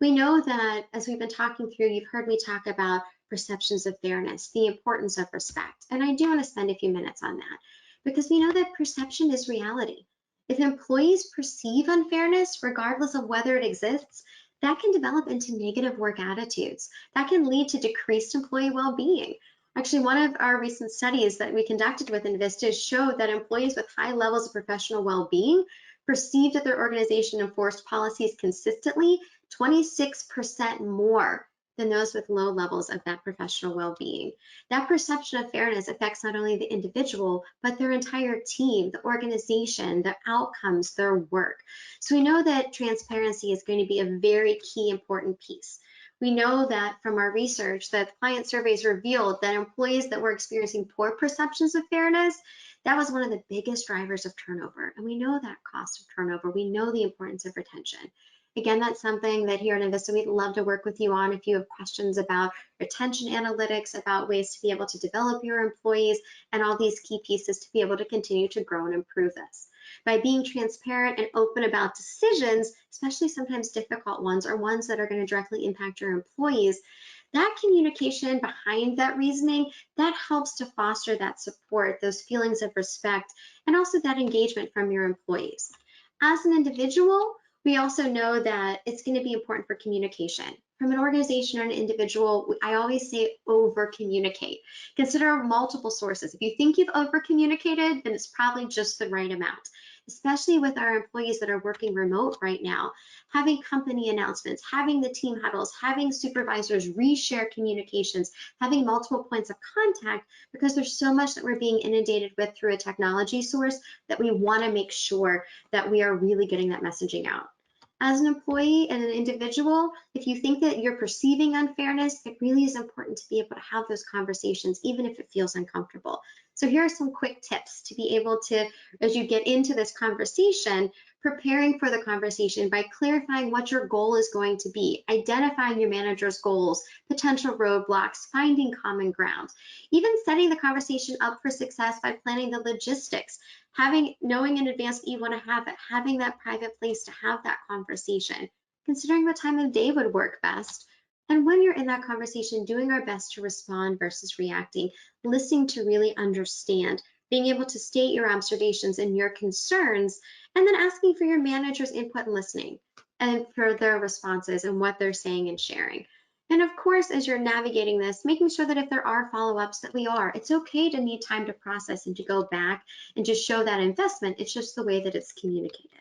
We know that as we've been talking through, you've heard me talk about perceptions of fairness, the importance of respect. And I do want to spend a few minutes on that because we know that perception is reality. If employees perceive unfairness, regardless of whether it exists, that can develop into negative work attitudes. That can lead to decreased employee well-being. Actually, one of our recent studies that we conducted with InVista showed that employees with high levels of professional well-being perceived that their organization enforced policies consistently 26% more than those with low levels of that professional well-being. That perception of fairness affects not only the individual, but their entire team, the organization, their outcomes, their work. So we know that transparency is going to be a very key important piece. We know that from our research that client surveys revealed that employees that were experiencing poor perceptions of fairness, that was one of the biggest drivers of turnover. And we know that cost of turnover. We know the importance of retention. Again, that's something that here at InVista, we'd love to work with you on if you have questions about retention analytics, about ways to be able to develop your employees, and all these key pieces to be able to continue to grow and improve this. By being transparent and open about decisions, especially sometimes difficult ones or ones that are going to directly impact your employees, that communication behind that reasoning, that helps to foster that support, those feelings of respect, and also that engagement from your employees. As an individual, we also know that it's going to be important for communication. From an organization or an individual, I always say over communicate. Consider multiple sources. If you think you've over communicated, then it's probably just the right amount. Especially with our employees that are working remote right now, having company announcements, having the team huddles, having supervisors reshare communications, having multiple points of contact, because there's so much that we're being inundated with through a technology source that we want to make sure that we are really getting that messaging out. As an employee and an individual, if you think that you're perceiving unfairness, it really is important to be able to have those conversations, even if it feels uncomfortable. So here are some quick tips to be able to, as you get into this conversation, preparing for the conversation by clarifying what your goal is going to be, identifying your manager's goals, potential roadblocks, finding common ground, even setting the conversation up for success by planning the logistics, knowing in advance that you want to have it, having that private place to have that conversation, considering what time of day would work best. And when you're in that conversation, doing our best to respond versus reacting, listening to really understand, being able to state your observations and your concerns, and then asking for your manager's input and listening and for their responses and what they're saying and sharing. And of course, as you're navigating this, making sure that if there are follow-ups that we are, it's okay to need time to process and to go back and just show that investment. It's just the way that it's communicated.